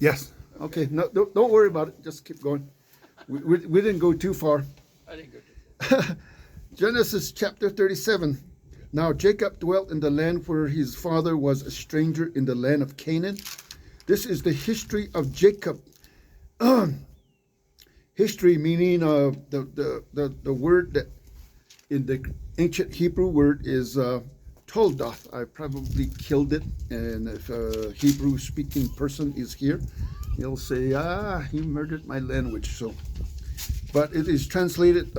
Yes. Okay. No, don't worry about it. Just keep going. We didn't go too far. I didn't go to. Genesis chapter 37. Now Jacob dwelt in the land where his father was a stranger in the land of Canaan. This is the history of Jacob. History meaning the word that in the ancient Hebrew word is toldoth. I probably killed it, and if a Hebrew speaking person is here, he'll say, he murdered my language. So, but it is translated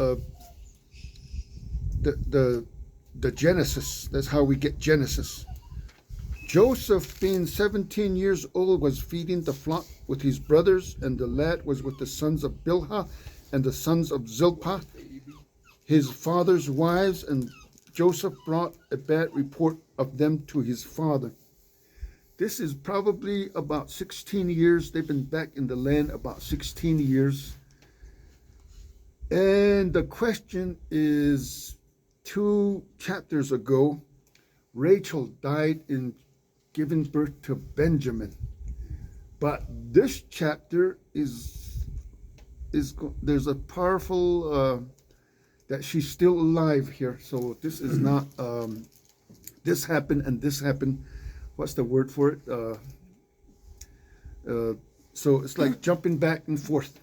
the Genesis. That's how we get Genesis. Joseph, being 17 years old, was feeding the flock with his brothers, and the lad was with the sons of Bilhah and the sons of Zilpah, his father's wives, and Joseph brought a bad report of them to his father. This is probably about 16 years. They've been back in the land about 16 years. And the question is, 2 chapters ago, Rachel died in giving birth to Benjamin. But this chapter is there's a powerful that she's still alive here. So this is not this happened and this happened. What's the word for it? So it's like jumping back and forth.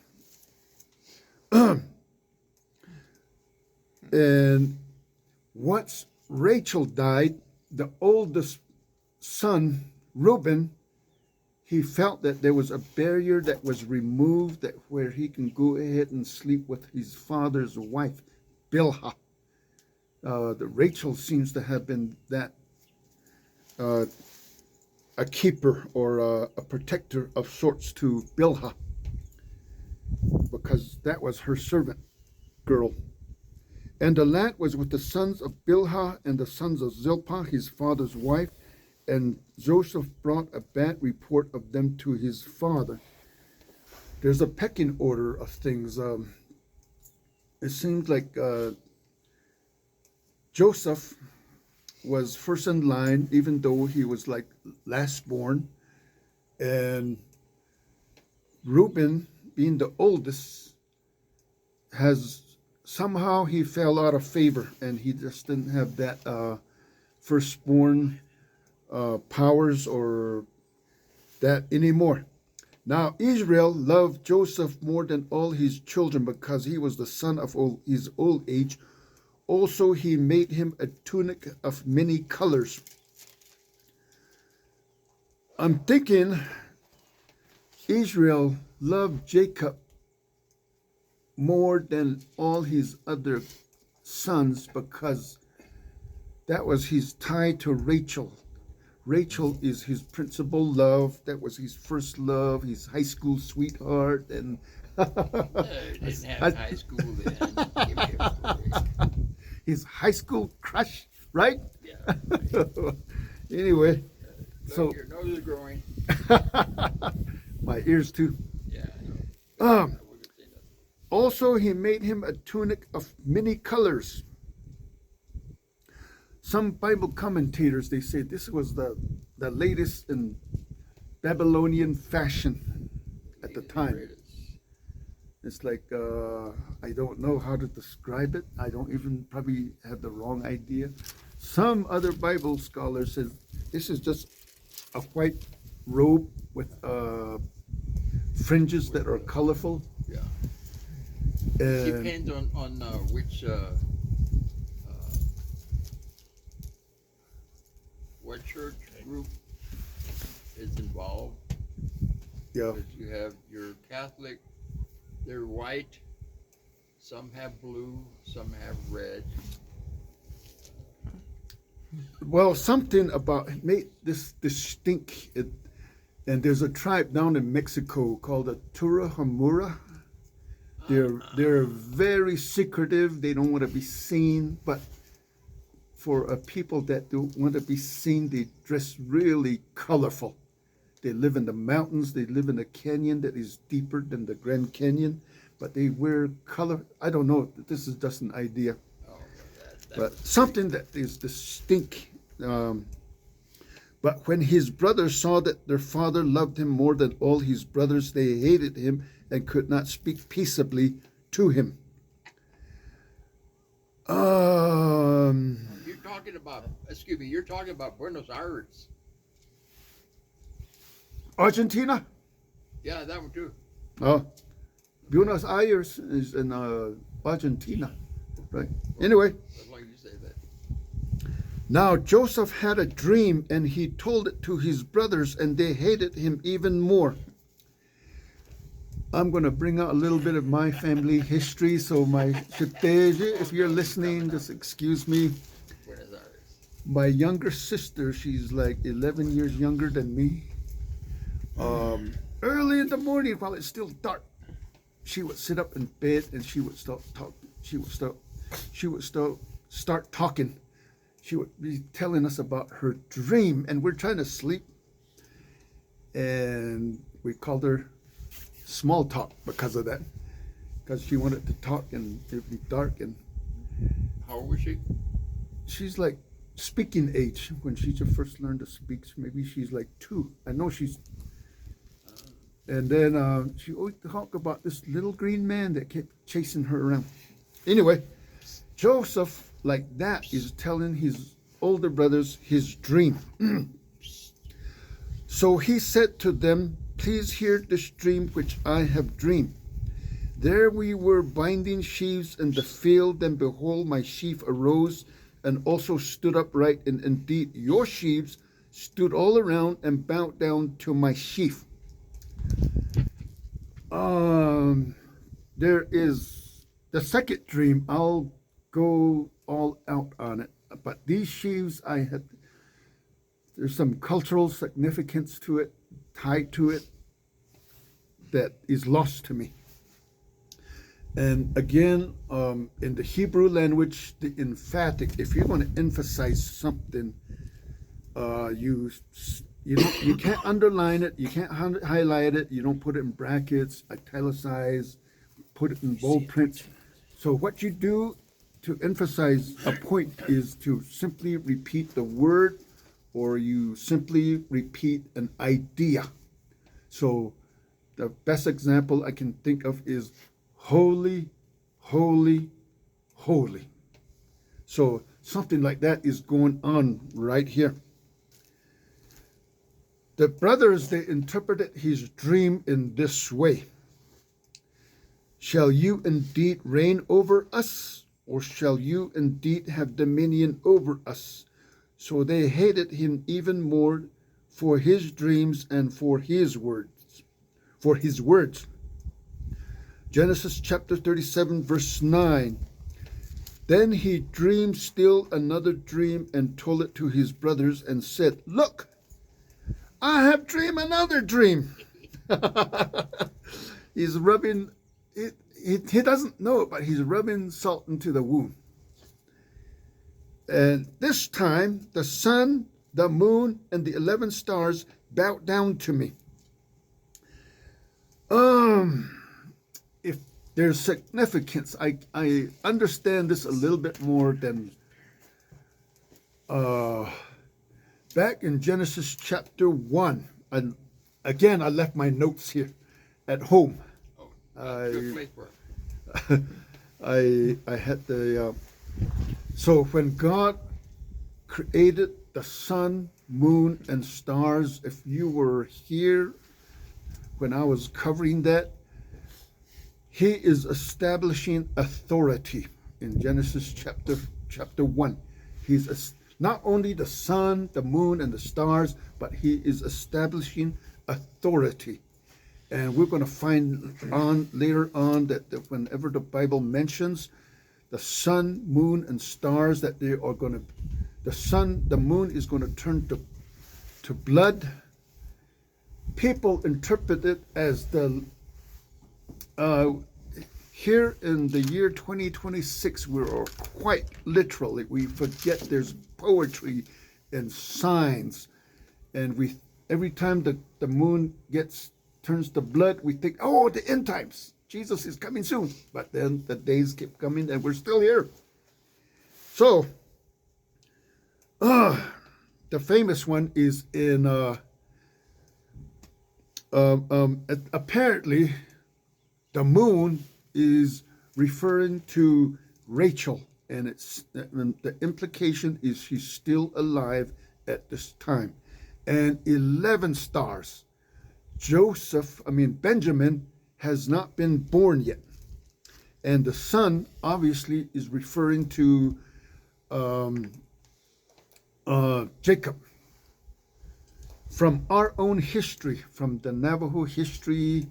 And once Rachel died, the oldest son, Reuben, he felt that there was a barrier that was removed, that where he can go ahead and sleep with his father's wife, Bilhah. The Rachel seems to have been that a keeper or a protector of sorts to Bilhah, because that was her servant girl. And the lad was with the sons of Bilhah and the sons of Zilpah, his father's wife, and Joseph brought a bad report of them to his father. There's a pecking order of things. It seems like Joseph was first in line, even though he was like last born. And Reuben, being the oldest, somehow he fell out of favor, and he just didn't have that firstborn powers or that anymore. Now Israel loved Joseph more than all his children because he was the son of his old age. Also he made him a tunic of many colors. I'm thinking Israel loved Jacob more than all his other sons because that was his tie to Rachel. Rachel is his principal love. That was his first love, his high school sweetheart, and He didn't have high school then. his high school crush, right? Yeah. Anyway, so your nose is growing. my ears too. Yeah, I know. I wouldn't say nothing. Also, he made him a tunic of many colors. Some Bible commentators, they say this was the latest in Babylonian fashion at the time. It's like, I don't know how to describe it. I don't even probably have the wrong idea. Some other Bible scholars says this is just a white robe with fringes that are colorful. Yeah. And Depends on which what church group is involved. yeah, Because you have your Catholic, they're white. Some have blue. Some have red. well, something about made this distinct. And there's a tribe down in Mexico called the Turahumura. They're very secretive. They don't want to be seen, but for people that don't want to be seen, they dress really colorful. They live in the mountains. They live in a canyon that is deeper than the Grand Canyon, but they wear color. I don't know. This is just an idea, Oh, but something that is distinct. But when his brothers saw that their father loved him more than all his brothers, they hated him and could not speak peaceably to him. You're talking about Buenos Aires. Argentina? Yeah, that one too. Oh, Buenos Aires is in Argentina, right? Anyway, As long as you say that. now Joseph had a dream, and he told it to his brothers, and they hated him even more. I'm going to bring out a little bit of my family history, so if you're listening, just excuse me. Buenos Aires. My younger sister, she's like 11 years younger than me. Early in the morning, while it's still dark, she would sit up in bed and she would start talking. She would start talking. She would be telling us about her dream, and we're trying to sleep. And we called her Small Talk because of that, because she wanted to talk and it would be dark. And How old was she? she's like speaking age when she just first learned to speak. Maybe she's like 2. I know she's. And then she always talked about this little green man that kept chasing her around. Anyway, Joseph, like that, is telling his older brothers his dream. So he said to them, "Please hear this dream which I have dreamed. There we were binding sheaves in the field, and behold, my sheaf arose and also stood upright, and indeed your sheaves stood all around and bowed down to my sheaf." There is the second dream. I'll go all out on it. But these sheaves, there's some cultural significance to it, tied to it, that is lost to me. And again, in the Hebrew language, the emphatic, if you're going to emphasize something, you can't underline it, you can't highlight it, you don't put it in brackets, italicize, put it in bold print. So what you do to emphasize a point is to simply repeat the word, or you simply repeat an idea. So the best example I can think of is holy, holy, holy. So something like that is going on right here. The brothers, they interpreted his dream in this way. "Shall you indeed reign over us, or shall you indeed have dominion over us?" So they hated him even more for his dreams and for his words. Genesis chapter 37, verse 9. Then he dreamed still another dream and told it to his brothers and said, "Look, I have dreamed another dream." He's rubbing it. He doesn't know it, but he's rubbing salt into the wound. And this time, the sun, the moon, and the 11 stars bowed down to me. If there's significance, I understand this a little bit more than back in Genesis chapter 1. And again, I left my notes here at home. Good place for it. I had so when God created the sun, moon, and stars, if you were here when I was covering that, he is establishing authority in Genesis chapter 1. He's not only the sun, the moon, and the stars, but he is establishing authority. And we're going to find later on that whenever the Bible mentions the sun, moon, and stars, that they are going to, the moon is going to turn to blood. People interpret it as here in the year 2026, we're quite literally, we forget there's poetry and signs, and every time the moon turns to blood, we think, oh, the end times, Jesus is coming soon. But then the days keep coming and we're still here. So the famous one is in apparently the moon is referring to Rachel, and the implication is she's still alive at this time. And 11 stars. Benjamin has not been born yet. And the sun obviously is referring to Jacob. From our own history, from the Navajo history,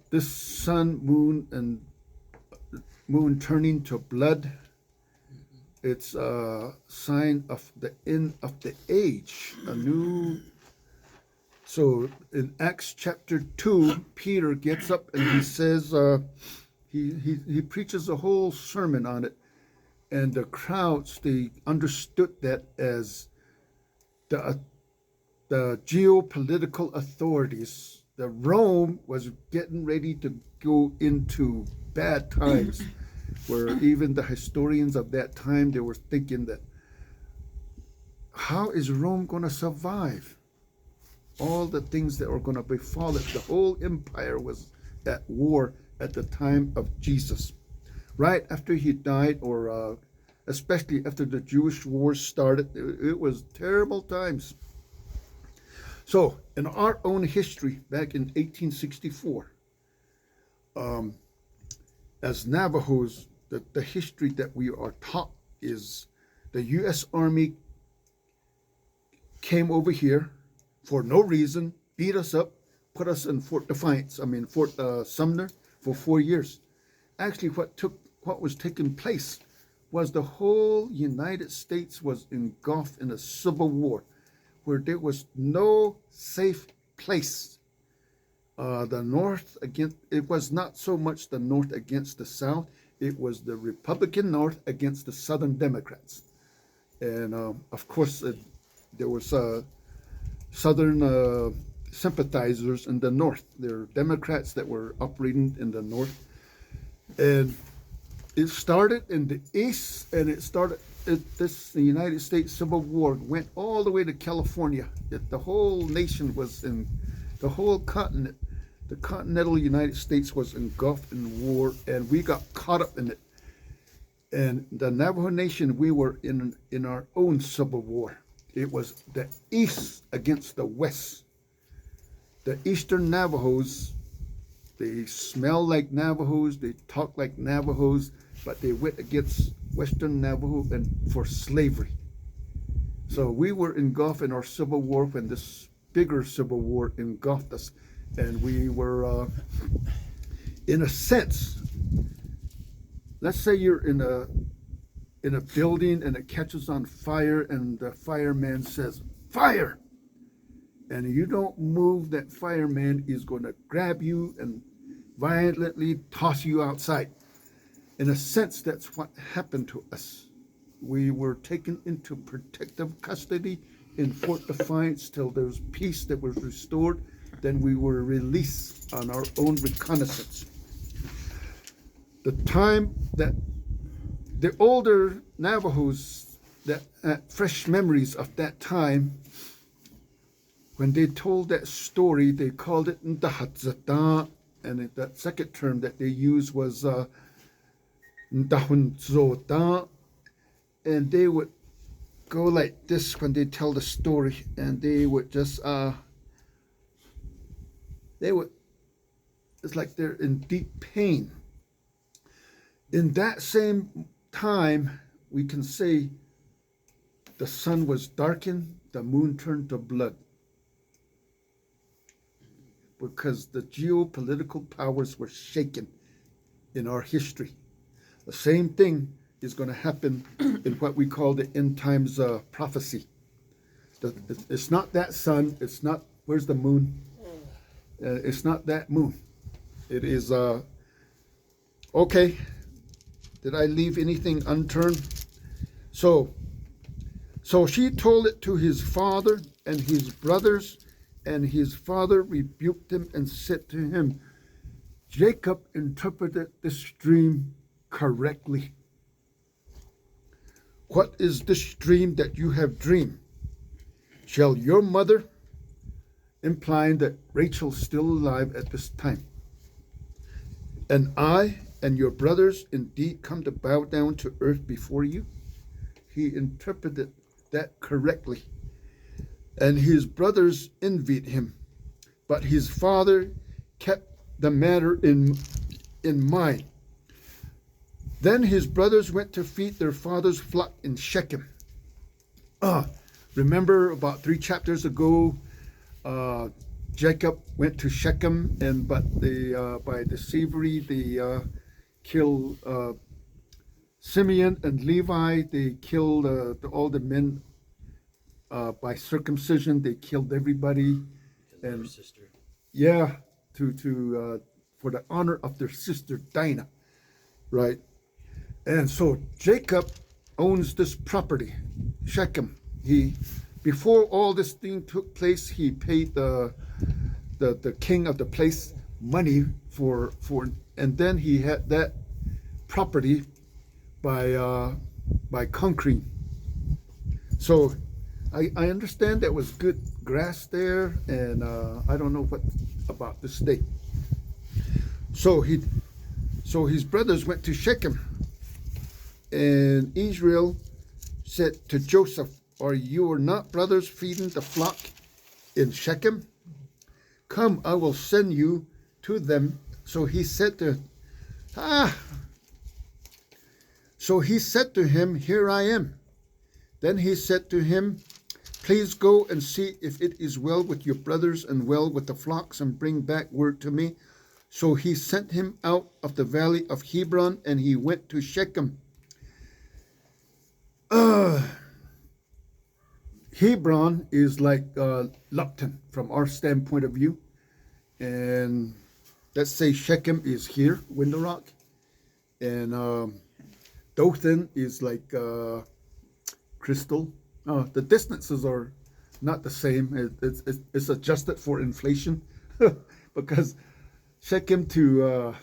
this sun, moon, and moon turning to blood, it's a sign of the end of the age, a new. So in Acts chapter 2, Peter gets up and he says, he preaches a whole sermon on it, and the crowds, they understood that as the geopolitical authorities. The Rome was getting ready to go into bad times, where even the historians of that time, they were thinking that, how is Rome going to survive all the things that were going to befall it? The whole empire was at war at the time of Jesus. Right after he died, or especially after the Jewish wars started, it was terrible times. So, in our own history, back in 1864, as Navajos, the history that we are taught is the U.S. Army came over here for no reason, beat us up, put us in Fort Sumner for 4 years. Actually, what was taking place was the whole United States was engulfed in a civil war, where there was no safe place. The North it was not so much the North against the South, it was the Republican North against the Southern Democrats. And of course, there was Southern sympathizers in the North. There were Democrats that were operating in the North. And it started in the East, and the United States Civil War went all the way to California. The whole nation was the whole continent, the continental United States was engulfed in war, and we got caught up in it. And the Navajo Nation, we were in our own civil war. It was the East against the West. The Eastern Navajos, they smell like Navajos, they talk like Navajos, but they went against Western Navajo and for slavery. So we were engulfed in our civil war when this bigger civil war engulfed us, and we were, in a sense, let's say you're in a building and it catches on fire, and the fireman says, "Fire!" And you don't move, that fireman is going to grab you and violently toss you outside. In a sense, that's what happened to us. We were taken into protective custody in Fort Defiance till there was peace that was restored. Then we were released on our own reconnaissance. The time that the older Navajos that had fresh memories of that time, when they told that story, they called it Ndahatzata, and that second term that they used was Ndahunzota, and they would go like this when they tell the story, and they would just it's like they're in deep pain. In that same time, we can say the sun was darkened, the moon turned to blood, because the geopolitical powers were shaken in our history. The same thing is going to happen in what we call the end times prophecy. It's not that sun. It's not, where's the moon? It's not that moon. It is, okay. Did I leave anything unturned? So she told it to his father and his brothers, and his father rebuked him and said to him, Jacob interpreted this dream correctly. What is this dream that you have dreamed? shall your mother, implying that Rachel's still alive at this time, and I and your brothers indeed come to bow down to earth before you? He interpreted that correctly. And his brothers envied him, but his father kept the matter in mind. Then his brothers went to feed their father's flock in Shechem. Remember about 3 chapters ago, Jacob went to Shechem, but by deceivery they killed Simeon and Levi. They killed all the men by circumcision. They killed everybody, and Her sister. yeah, to for the honor of their sister Dinah, right? And so Jacob owns this property, Shechem. Before all this thing took place, he paid the king of the place money for, and then he had that property by conquering. So I understand there was good grass there, and I don't know what about this day. So his brothers went to Shechem, and Israel said to Joseph, "Are your not brothers feeding the flock in Shechem? Come, I will send you to them." So he said to him, "Here I am." Then he said to him, "Please go and see if it is well with your brothers and well with the flocks, and bring back word to me." So he sent him out of the valley of Hebron, and he went to Shechem. Hebron is like Lupton from our standpoint of view. And let's say Shechem is here, Window Rock. And Dothan is like Crystal. The distances are not the same. It's adjusted for inflation because Shechem to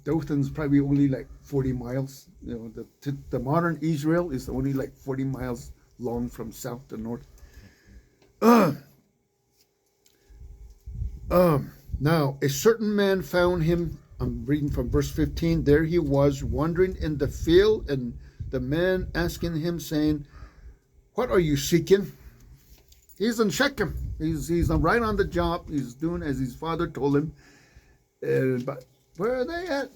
Dothan's probably only like 40 miles. You know, the modern Israel is only like 40 miles long from south to north. Now, a certain man found him. I'm reading from verse 15. There he was wandering in the field, and the man asking him, saying, "What are you seeking?" He's in Shechem. He's right on the job. He's doing as his father told him. But where are they at?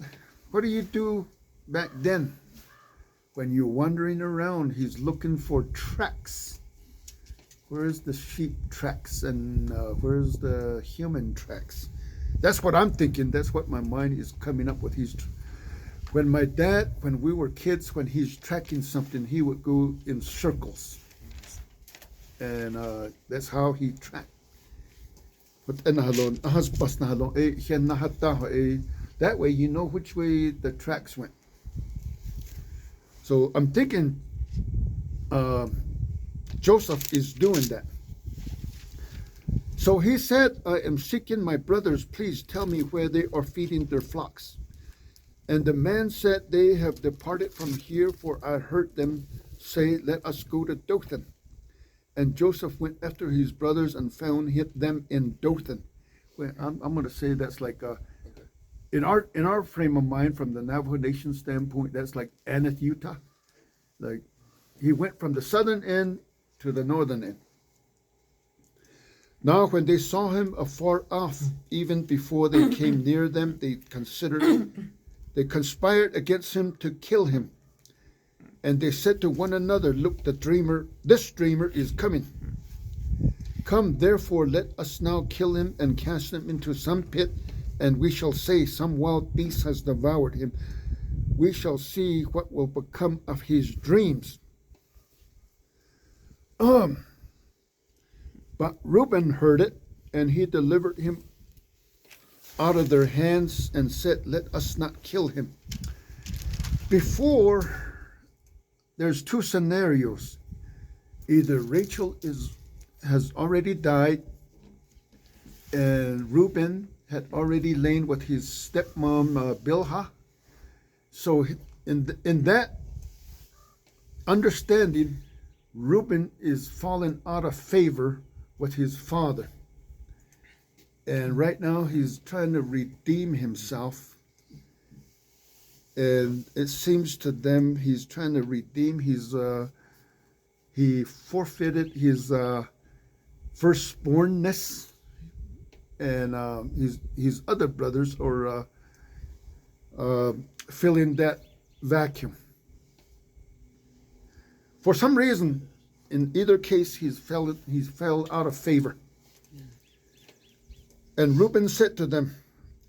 What do you do back then? When you're wandering around, he's looking for tracks. Where's the sheep tracks, and where's the human tracks? That's what I'm thinking. That's what my mind is coming up with. When my dad, when we were kids, when he's tracking something, he would go in circles. And that's how he tracked. That way you know which way the tracks went. So I'm thinking Joseph is doing that. So he said, "I am seeking my brothers. Please tell me where they are feeding their flocks." And the man said, "They have departed from here, for I heard them say, 'Let us go to Dothan.'" And Joseph went after his brothers and found them in Dothan. Well, I'm going to say that's like in our frame of mind, from the Navajo Nation standpoint, that's like Anath, Utah. Like he went from the southern end to the northern end. Now, when they saw him afar off, even before they came near them, they conspired against him to kill him. And they said to one another, "Look, this dreamer is coming. Come, therefore, let us now kill him and cast him into some pit, and we shall say, 'Some wild beast has devoured him.' We shall see what will become of his dreams." But Reuben heard it, and he delivered him out of their hands and said, "Let us not kill him." Before, there's 2 scenarios. Either Rachel has already died, and Reuben had already lain with his stepmom Bilhah. So in that understanding, Reuben is falling out of favor with his father. And right now he's trying to redeem himself. And it seems to them he's trying to redeem he forfeited his firstbornness, and his other brothers are filling that vacuum. For some reason, in either case, he fell out of favor. And Reuben said to them,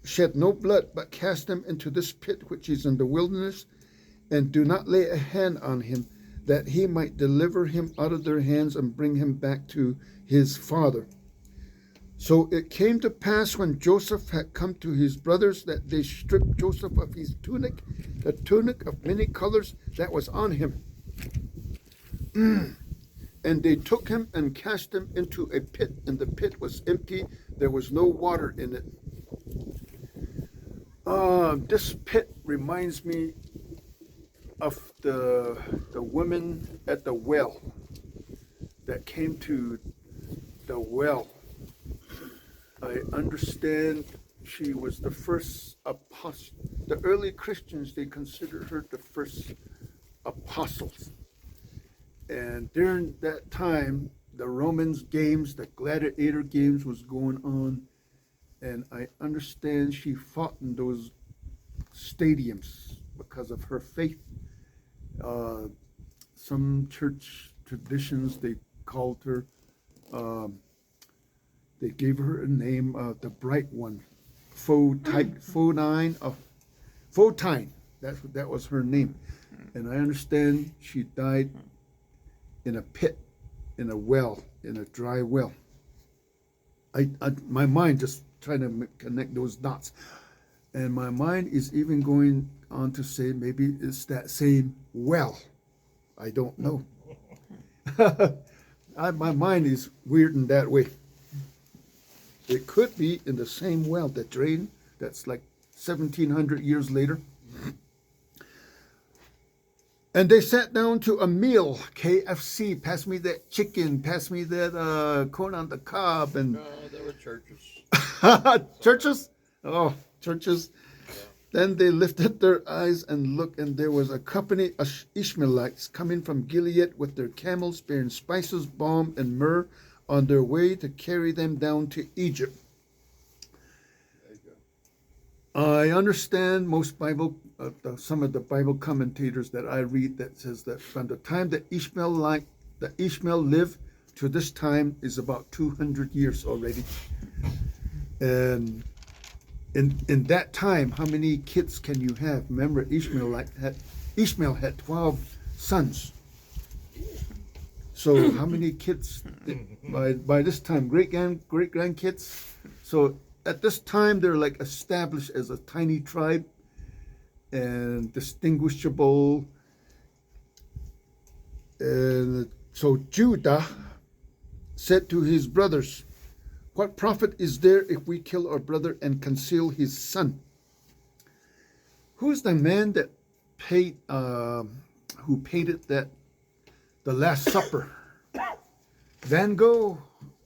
"Shed no blood, but cast him into this pit which is in the wilderness, and do not lay a hand on him, that he might deliver him out of their hands and bring him back to his father." So it came to pass when Joseph had come to his brothers that they stripped Joseph of his tunic, the tunic of many colors that was on him. And they took him and cast him into a pit, and the pit was empty. There was no water in it. This pit reminds me of the women at the well that came to the well. I understand she was the first apostle. The early Christians, they considered her the first apostles. And during that time, the Romans games, the gladiator games was going on. And I understand she fought in those stadiums because of her faith. Some church traditions, they called her, they gave her a name, the Bright One, Photine. That was her name. And I understand she died in a pit, in a well, in a dry well. My mind just trying to connect those dots. And my mind is even going on to say maybe it's that same well. I don't know. My mind is weird in that way. It could be in the same well, the drain that's like 1,700 years later. And they sat down to a meal, KFC, pass me that chicken, pass me that corn on the cob. And No, there were churches. churches? Oh, churches. Yeah. Then they lifted their eyes and looked, and there was a company of Ishmaelites coming from Gilead with their camels bearing spices, balm, and myrrh on their way to carry them down to Egypt. There you go. I understand most some of the Bible commentators that I read that says that from the time that Ishmael lived to this time is about 200 years already. And in that time, how many kids can you have? Remember, Ishmael had 12 sons. So how many kids by this time? Great grandkids. So at this time, they're like established as a tiny tribe and distinguishable. And so Judah said to his brothers, "What profit is there if we kill our brother and conceal his son?" Who's the man that who painted the Last Supper? Van Gogh?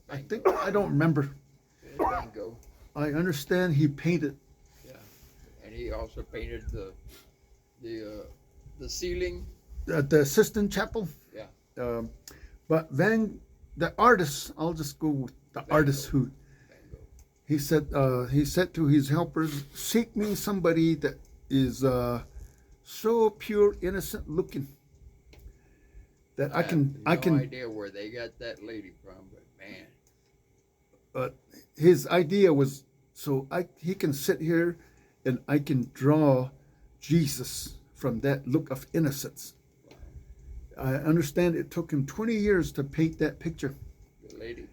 I don't remember. Van Gogh. I understand he painted. Yeah, and he also painted the ceiling. The Sistine Chapel. Yeah. But the artist, I'll just go with the artist who. Van Gogh. He said to his helpers, "Seek me somebody that is so pure, innocent looking that I can." No idea where they got that lady from, but man. But his idea was he can sit here, and I can draw Jesus from that look of innocence. Wow. I understand it took him 20 years to paint that picture. The lady.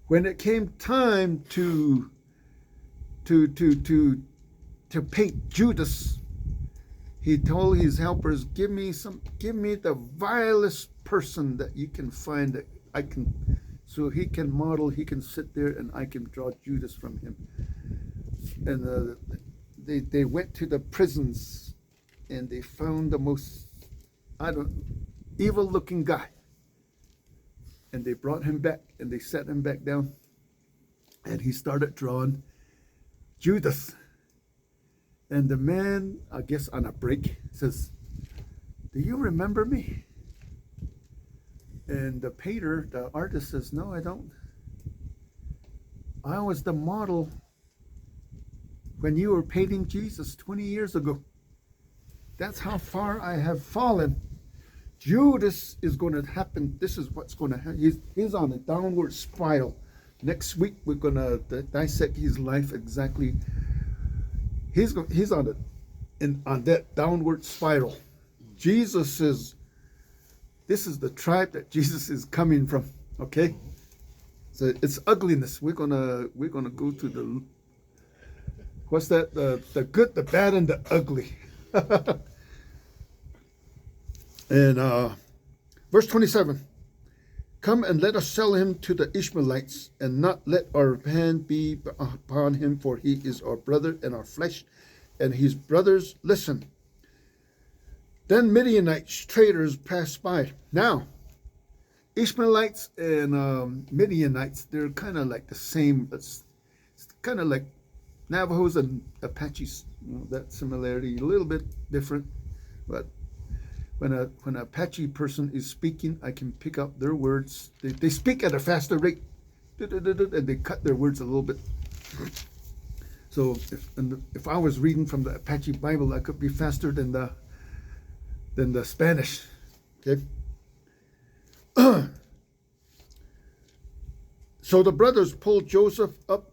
When it came time to paint Judas, he told his helpers, give me the vilest person that you can find that I can, so he can model, he can sit there and I can draw Judas from him. And they went to the prisons and they found the most, evil looking guy. And they brought him back, and they set him back down. And he started drawing Judas. And the man, I guess on a break, says, "Do you remember me?" And the painter, the artist, says, "No, I don't. I was the model when you were painting Jesus 20 years ago. That's how far I have fallen. Judas is going to happen. This is what's going to happen. He's on a downward spiral. Next week, we're going to dissect his life exactly. He's on that downward spiral. Jesus is, this is the tribe that Jesus is coming from, okay? So it's ugliness. We're gonna go to the, what's that? The good, the bad, and the ugly. And verse 27, "Come and let us sell him to the Ishmaelites, and not let our hand be upon him, for he is our brother and our flesh, and his brothers listen." Then Midianites, traders, passed by. Now, Ishmaelites and Midianites, they're kind of like the same. It's kind of like Navajos and Apaches. That similarity, a little bit different, but when an Apache person is speaking, I can pick up their words. They speak at a faster rate, and they cut their words a little bit. So if I was reading from the Apache Bible, I could be faster than the Spanish. Okay. So the brothers pulled Joseph up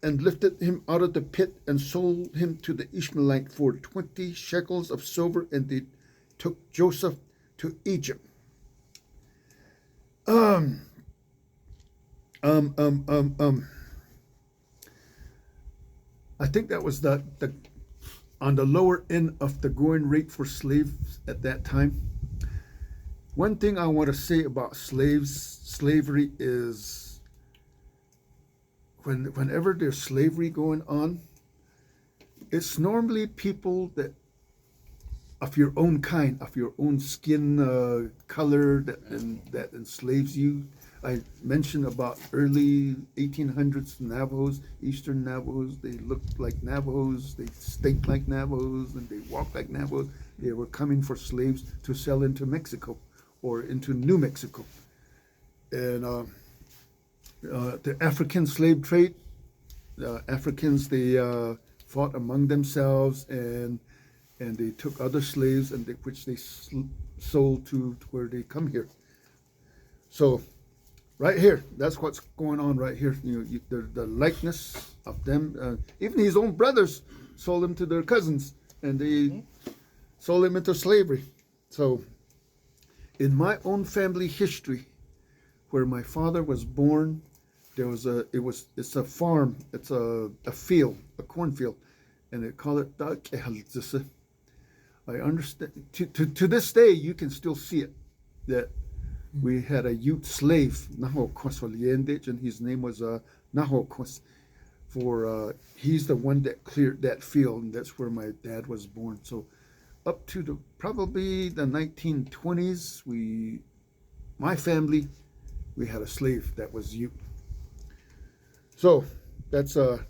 and lifted him out of the pit and sold him to the Ishmaelite for 20 shekels of silver, and they took Joseph to Egypt. I think that was the on the lower end of the going rate for slaves at that time. One thing I want to say about slavery is whenever there's slavery going on, it's normally people that of your own kind, of your own skin color that enslaves you. I mentioned about early 1800s Navajos, Eastern Navajos. They looked like Navajos, they stink like Navajos, and they walk like Navajos. They were coming for slaves to sell into Mexico or into New Mexico. And the African slave trade, the Africans, they fought among themselves, and they took other slaves, and which they sold to where they come here. So right here, that's what's going on right here. The likeness of them. Even his own brothers sold him to their cousins, and they sold him into slavery. So in my own family history, where my father was born, it's a farm, it's a field, a cornfield, and they call it Hódeeyáadaa. I understand. To this day, you can still see it. That we had a Ute slave, Nahokos Oliendich, and his name was Nahokos. He's the one that cleared that field, and that's where my dad was born. So, up to probably the 1920s, my family, we had a slave that was Ute. So that's a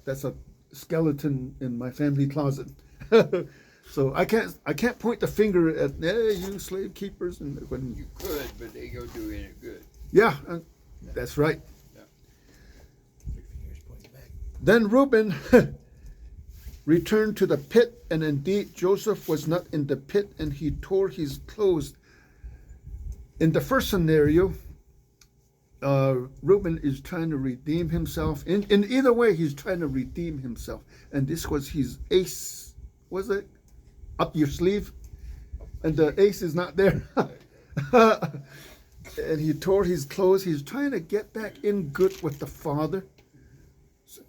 skeleton in my family closet. So I can't point the finger at you slave keepers, and when You could, but they go do any good. yeah, that's right. Yeah. Then Reuben returned to the pit, and indeed Joseph was not in the pit, and he tore his clothes. In the first scenario, Reuben is trying to redeem himself. In either way, he's trying to redeem himself. And this was his ace, was it? Up your sleeve? And the ace is not there. And he tore his clothes. He's trying to get back in good with the father.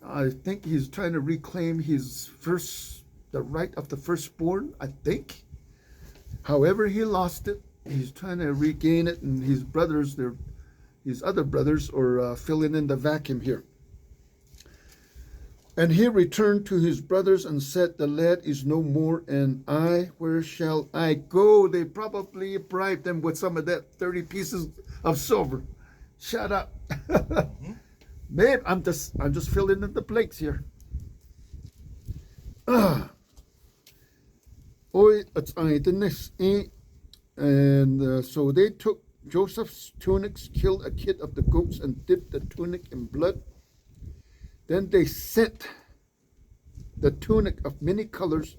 I think he's trying to reclaim the right of the firstborn, I think. However, he lost it. He's trying to regain it, and his other brothers are filling in the vacuum here. And he returned to his brothers and said, "The lad is no more, and where shall I go?" They probably bribed them with some of that 30 pieces of silver. Shut up. Babe, I'm just filling in the blanks here. It's idleness. And so they took Joseph's tunics, killed a kid of the goats, and dipped the tunic in blood. Then they sent the tunic of many colors,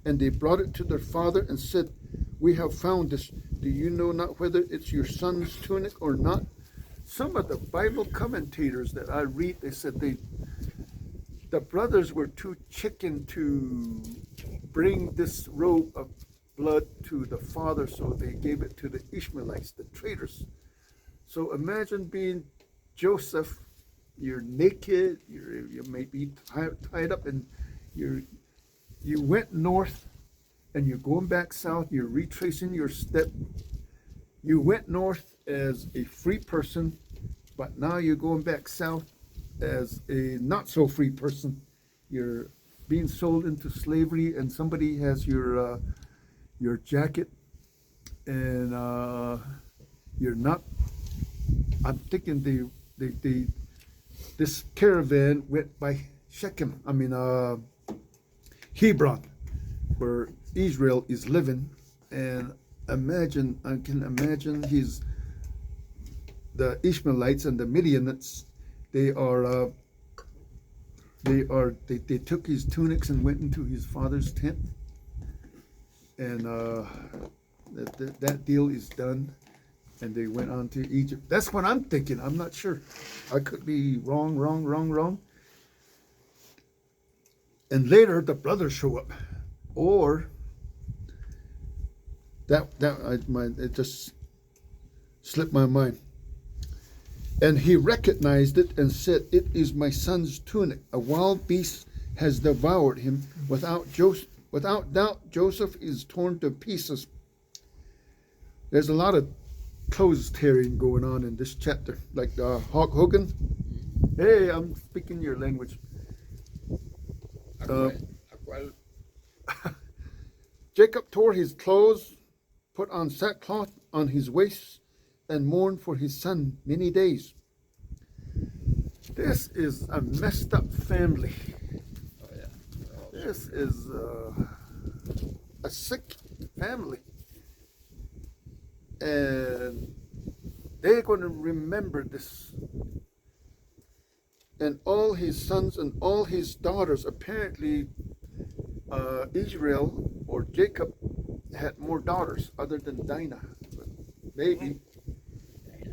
and they brought it to their father and said, "We have found this. Do you know not whether it's your son's tunic or not?" Some of the Bible commentators that I read, they said the brothers were too chicken to bring this robe of blood to the father, so they gave it to the Ishmaelites, the traitors. So imagine being Joseph. You're naked. You may be tied up, and you went north, and you're going back south. You're retracing your step. You went north as a free person, but now you're going back south as a not so free person. You're being sold into slavery, and somebody has your jacket, and you're not. I'm thinking this caravan went by Shechem. Hebron, where Israel is living, and I can imagine the Ishmaelites and the Midianites. They took his tunics and went into his father's tent, and that deal is done, and they went on to Egypt. That's what I'm thinking. I'm not sure. I could be wrong. And later the brothers show up, or it just slipped my mind. And he recognized it and said, "It is my son's tunic. A wild beast has devoured him. Without doubt, Joseph is torn to pieces." There's a lot of clothes tearing going on in this chapter. Like Hulk Hogan. Hey, I'm speaking your language. Jacob tore his clothes, put on sackcloth on his waist, and mourned for his son many days. This is a messed up family. Oh, yeah. This is a sick family. And they're going to remember this. And all his sons and all his daughters, apparently Israel or Jacob had more daughters other than Dinah. But maybe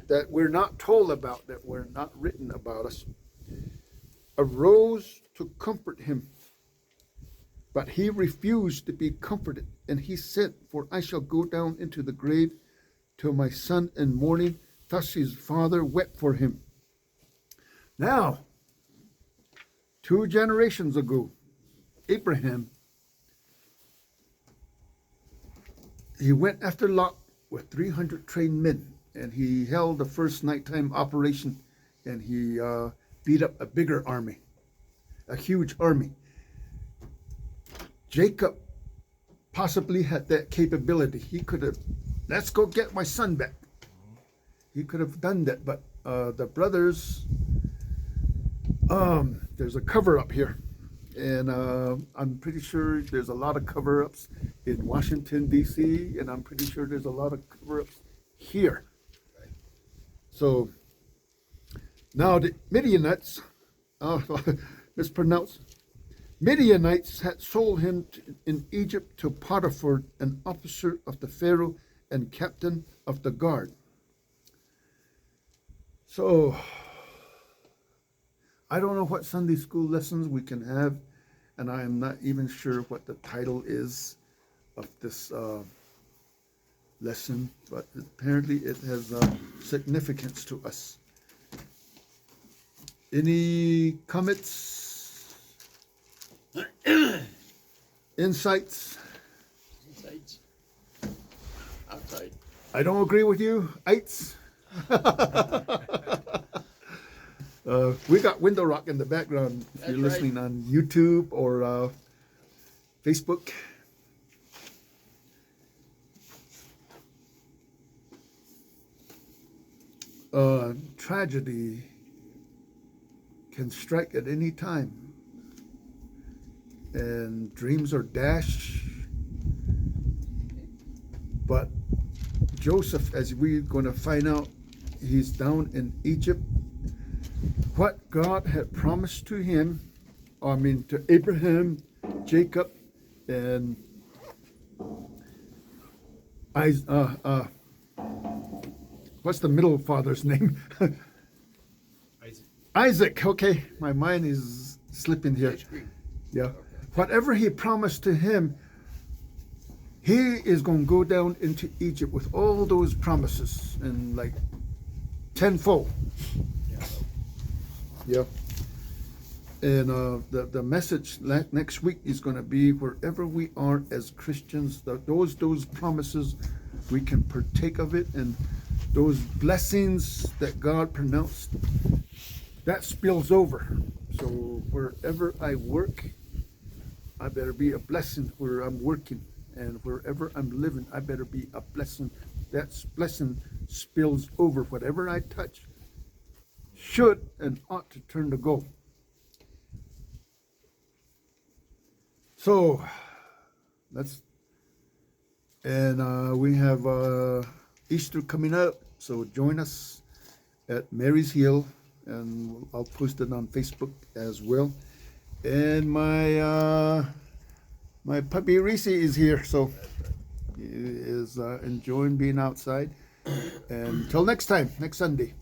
that we're not told about, that were not written about us, arose to comfort him. But he refused to be comforted. And he said, "For I shall go down into the grave to my son in mourning." Thus his father wept for him. Now, 2 generations ago, Abraham, he went after Lot with 300 trained men, and he held the first nighttime operation, and he beat up a bigger army, a huge army. Jacob possibly had that capability. He could have, "Let's go get my son back." He could have done that, but the brothers, there's a cover-up here. And I'm pretty sure there's a lot of cover-ups in Washington, D.C., and I'm pretty sure there's a lot of cover-ups here. So now the Midianites, mispronounced, Midianites had sold him in Egypt to Potiphar, an officer of the Pharaoh and captain of the guard. So I don't know what Sunday school lessons we can have, and I am not even sure what the title is of this lesson, but apparently it has significance to us. Any comments? Insights? Outside. I don't agree with you, Ites. We got Window Rock in the background if That's you're listening on YouTube or Facebook. tragedy can strike at any time, and dreams are dashed. But Joseph, as we're going to find out, he's down in Egypt. What God had promised to him, to Abraham, Jacob, and what's the middle father's name? Isaac. Okay, my mind is slipping here. Yeah. Okay. Whatever he promised to him, he is going to go down into Egypt with all those promises and like tenfold. Yeah. And the message next week is going to be wherever we are as Christians, those promises, we can partake of it, and those blessings that God pronounced, that spills over. So wherever I work, I better be a blessing where I'm working, and wherever I'm living, I better be a blessing. That blessing spills over. Whatever I touch should and ought to turn to gold. So we have Easter coming up, so join us at Mary's Hill, and I'll post it on Facebook as well. And my puppy Reese is here, so he is enjoying being outside. And until next time, next Sunday.